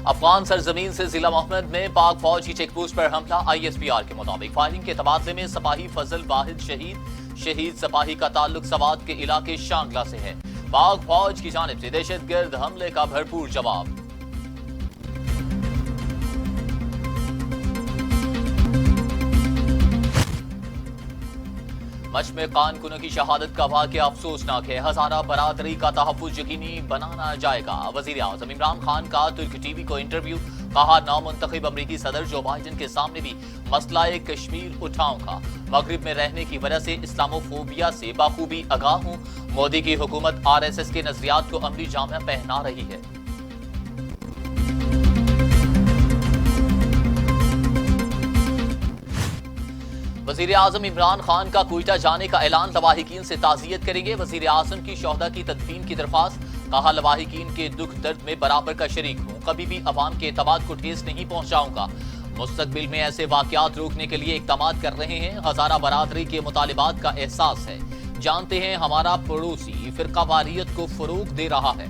अफगान सरजमीन से जिला मोहम्मद में पाक फौज की चेकपोस्ट पर हमला। ISPR के मुताबिक फायरिंग के तबादले में सिपाही फजल वाहिद शहीद सिपाही का ताल्लुक सवात के इलाके शांगला से है। पाक फौज की जानिब से दहशतगर्द हमले का भरपूर जवाब। मश में कानकुनों की शहादत का वाक़या अफसोसनाक है। हजारा बरादरी का तहफ़्फ़ुज़ यकीनी बनाना जाएगा। वज़ीर आज़म इमरान खान का तुर्क टीवी को इंटरव्यू। कहा, नामुंतखब अमरीकी सदर जो बाइडन के सामने भी मसला कश्मीर उठाऊंगा। मगरिब में रहने की वजह से इस्लामोफोबिया से बाखूबी आगाह हूं। मोदी की हुकूमत RSS के नजरियात को अमली जामा पहना रही है। वज़ीर आज़म इमरान खान का क्वेटा जाने का ऐलान। लवाहिकीन से ताज़ियत करेंगे। वज़ीर आज़म की शोहदा की तदफीन की दरख्वास्त। कहा, लवाहिकीन के दुख दर्द में बराबर का शरीक हूँ। कभी भी अवाम के एतमाद को ठेस नहीं पहुँचाऊंगा। मुस्तकबिल में ऐसे वाक़यात रोकने के लिए इक़दाम कर रहे हैं। हज़ारा बरादरी के मुतालिबात का एहसास है। जानते हैं हमारा पड़ोसी फ़िरक़ावारियत को फ़रोग़ दे रहा है।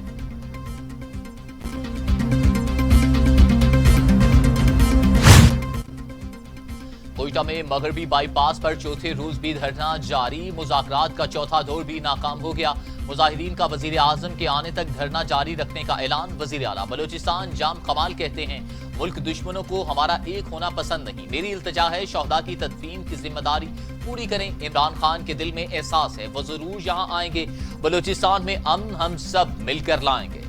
कोयटा में मगरबी बाईपास पर चौथे रोज भी धरना जारी। मुज़ाकरात का चौथा दौर भी नाकाम हो गया। मुजाहिदीन का वज़ीर आज़म के आने तक धरना जारी रखने का ऐलान। वज़ीर आला बलोचिस्तान जाम कमाल कहते हैं, मुल्क दुश्मनों को हमारा एक होना पसंद नहीं। मेरी इल्तिजा है शोहदा की तदफीन की जिम्मेदारी पूरी करें। इमरान खान के दिल में एहसास है, वो जरूर यहाँ आएंगे। बलोचिस्तान में अमन हम सब मिलकर लाएंगे।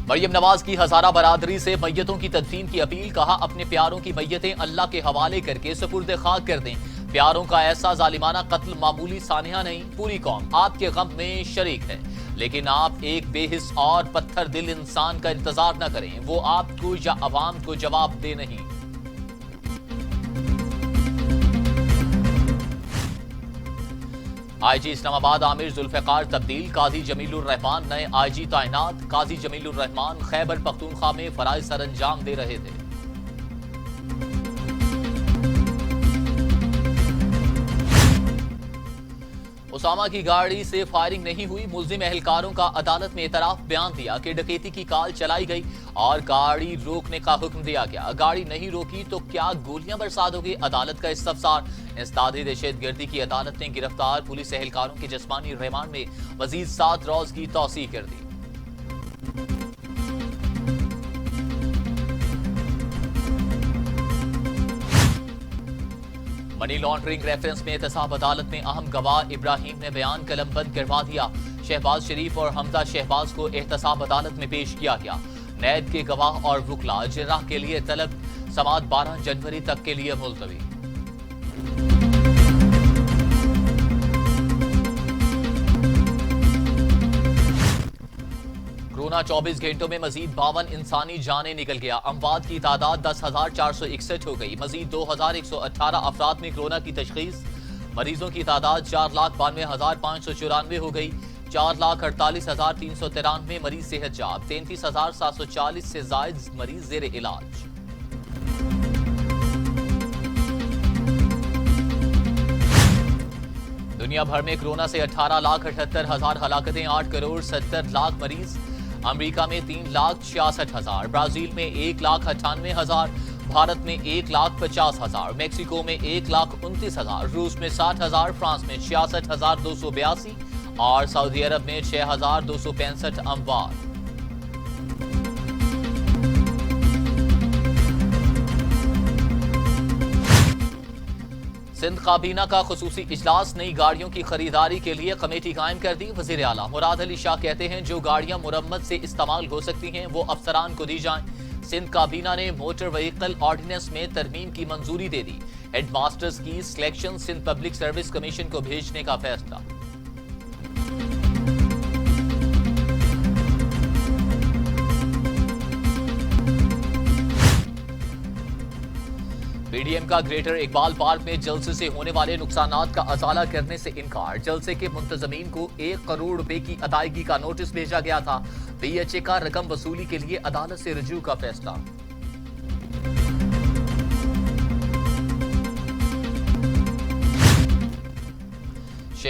मरियम नवाज की हजारा बरादरी से मैयतों की तदफीन की अपील। कहा, अपने प्यारों की मैयतें अल्लाह के हवाले करके सुपुर्द खाक कर दें। प्यारों का ऐसा जालिमाना कत्ल मामूली सानिया नहीं, पूरी कौम आपके गम में शरीक है। लेकिन आप एक बेहिस और पत्थर दिल इंसान का इंतजार न करें, वो आपको या अवाम को जवाब दे नहीं। IG इस्लामाबाद आमिर जुल्फ़िकार तब्दील। काजी जमीलुर रहमान नए IG तैनात। काजी जमीलुर रहमान खैबर पख्तूनख्वा में फराइज सरअंजाम दे रहे थे। उसामा की गाड़ी से फायरिंग नहीं हुई। मुल्जिम एहलकारों का अदालत में एतराफ। बयान दिया कि डकैती की कॉल चलाई गई और गाड़ी रोकने का हुक्म दिया गया। गाड़ी नहीं रोकी तो क्या गोलियां बरसा दोगे? अदालत का इस्तफसार। इंसदादी दहशतगर्दी की अदालत ने गिरफ्तार पुलिस एहलकारों के जिस्मानी रिमांड में मजीद 7 रोज की तौसीह कर दी। मनी लॉन्ड्रिंग रेफरेंस में एहतसाब अदालत में अहम गवाह इब्राहिम ने बयान कलमबंद करवा दिया। शहबाज शरीफ और हमजा शहबाज को एहतसाब अदालत में पेश किया गया। नैब के गवाह और वुकला जिर्राह के लिए तलब। समाअत 12 जनवरी तक के लिए मुलतवी। कोरोना 24 घंटों में मजीद 52 इंसानी जानें निकल गया। अमवात की तादाद 10,461 हो गई। मजीद 2,118 अफराद में कोरोना की तशखीस। मरीजों की तादाद 4,92,594 हो गई। 4,48,393 मरीज सेहतयाब। 33,740 से जायद मरीज जेर इलाज। दुनिया भर में कोरोना से 18,78,000 हलाकतें। 8,70,00,000 मरीज। अमेरिका में 3,66,000, ब्राजील में 1,98,000, भारत में 1,50,000, मेक्सिको में 1,29,000, रूस में 60,000, फ्रांस में 66,282 और सऊदी अरब में 6,265 अमवात। सिंध काबीना का खुसूसी इजलास। नई गाड़ियों की खरीदारी के लिए कमेटी कायम कर दी। वजीर आला मुराद अली शाह कहते हैं, जो गाड़ियां मुरम्मत से इस्तेमाल हो सकती हैं वो अफसरान को दी जाएं। सिंध काबीना ने मोटर व्हीकल ऑर्डिनेंस में तरमीम की मंजूरी दे दी। हेडमास्टर्स की selection Sindh public service commission को भेजने का फैसला। पीडीएम का ग्रेटर इकबाल पार्क में जलसे से होने वाले नुकसानात का अजाला करने से इनकार। जलसे के मुंतजमीन को 1 करोड़ रुपए की अदायगी का नोटिस भेजा गया था। बीएचए का रकम वसूली के लिए अदालत से रजू का फैसला।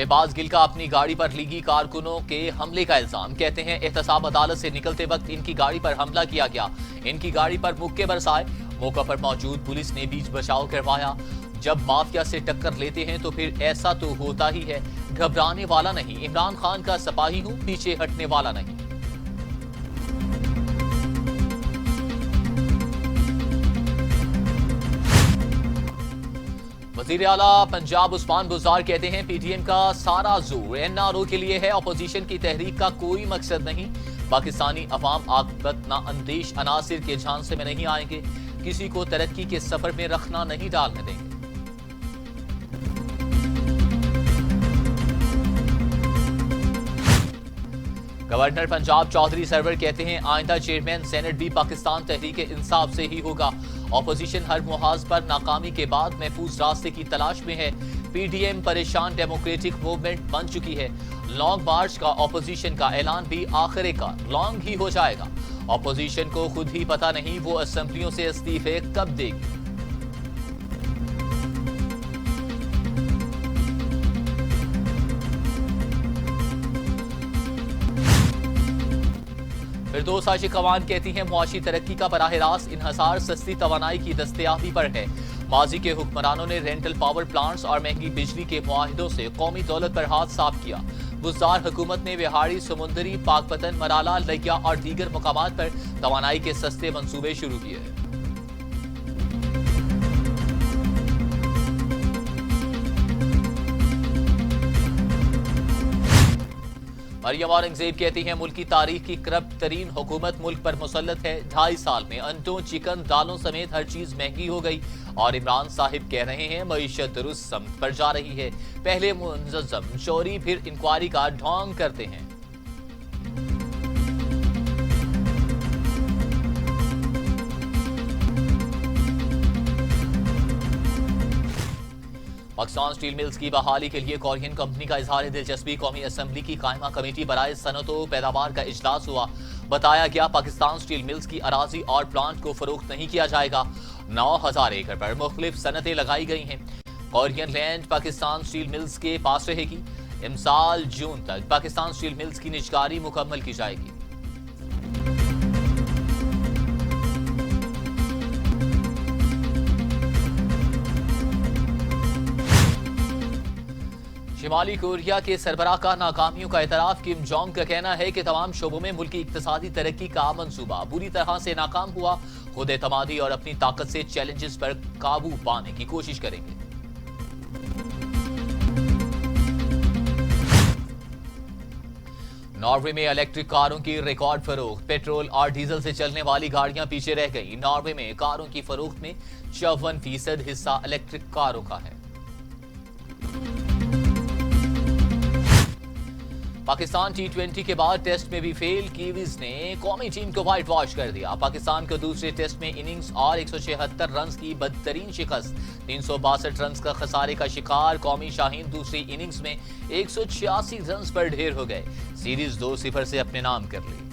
शहबाज गिल का अपनी गाड़ी पर लीगी कारकुनों के हमले का इल्जाम। कहते हैं एहतसाब अदालत से निकलते वक्त इनकी गाड़ी पर हमला किया गया, इनकी गाड़ी पर मुक्के बरसाए। मौका पर मौजूद पुलिस ने बीच बचाव करवाया। जब माफिया से टक्कर लेते हैं तो फिर ऐसा तो होता ही है। घबराने वाला नहीं, इमरान खान का सिपाही हूं, पीछे हटने वाला नहीं। वजीर आला पंजाब उस्मान बुज़दार कहते हैं पीटीएम का सारा जोर एनआरओ के लिए है, अपोजिशन की तहरीक का कोई मकसद नहीं। पाकिस्तानी अवाम आकबत ना अंदेश अनासिर के झांसे में नहीं आएंगे, किसी को तरक्की के सफर में रखना नहीं डालने देंगे। गवर्नर पंजाब चौधरी सरवर कहते हैं आइंदा चेयरमैन सेनेट भी पाकिस्तान तहरीक इंसाफ से ही होगा। ऑपोजिशन हर मुहाज पर नाकामी के बाद महफूज रास्ते की तलाश में है। पीडीएम परेशान डेमोक्रेटिक मूवमेंट बन चुकी है। लॉन्ग मार्च का ऑपोजिशन का ऐलान भी आखिरकार लॉन्ग ही हो जाएगा। ऑपोजिशन को खुद ही पता नहीं वो असेंबलियों से इस्तीफे कब देगी। फिरदौस आशिक कमान कहती हैं मुआशी तरक्की का बराह रास्त इन्हसार सस्ती तवानाई की दस्तयाबी पर है। माजी के हुक्मरानों ने रेंटल पावर प्लांट्स और महंगी बिजली के मुआहिदों से कौमी दौलत पर हाथ साफ किया। बुज़दार हुकूमत ने विहाड़ी, समुंदरी, पाकपतन, मराला, लगिया और दीगर मुकामात पर तवानाई के सस्ते मंसूबे शुरू किए हैं। मरियम औरंगजेब कहती हैं मुल्क की तारीख की करप्ट तरीन हुकूमत मुल्क पर मुसल्लत है। 2.5 साल में अंडों, चिकन, दालों समेत हर चीज महंगी हो गई और इमरान साहिब कह रहे हैं मईशत दुरुस्त समत पर जा रही है। पहले मुनज़्ज़म चोरी फिर इंक्वायरी का ढोंग करते हैं। पाकिस्तान स्टील मिल्स की बहाली के लिए कोरियन कंपनी का इजहार दिलचस्पी। कौमी असेंबली की कायमा कमेटी बराए सनअतो पैदावार का इजलास हुआ। बताया गया पाकिस्तान स्टील मिल्स की अराजी और प्लांट को फरोख्त नहीं किया जाएगा। 9000 एकड़ पर मुख्तलिफ सनतें लगाई गई हैं। Korean land Pakistan steel mills के पास रहेगी। इमसाल जून तक पाकिस्तान स्टील मिल्स की निजकारी मुकम्मल की जाएगी। शिमाली कोरिया के सरबराह का नाकामियों का एतराफ। किम जोंग का कहना है कि तमाम शोबों में मुल्क की इक्तिसादी तरक्की का मंसूबा बुरी तरह से नाकाम हुआ। खुद एतमादी और अपनी ताकत से चैलेंजेस पर काबू पाने की कोशिश करेंगे। नॉर्वे में इलेक्ट्रिक कारों की रिकॉर्ड फरोख्त। पेट्रोल और डीजल से चलने वाली गाड़ियां पीछे रह गई। नॉर्वे में कारों की फरोख्त में 54% हिस्सा इलेक्ट्रिक कारों का है। पाकिस्तान T20 के बाद टेस्ट में भी फेल। कीवीज ने कौमी टीम को व्हाइट वॉश कर दिया। पाकिस्तान को दूसरे टेस्ट में इनिंग्स और 176 रन की बदतरीन शिकस्त। 362 रन का खसारे का शिकार कौमी शाहीन दूसरी इनिंग्स में 186 रन पर ढेर हो गए। सीरीज 2-0 से अपने नाम कर ली।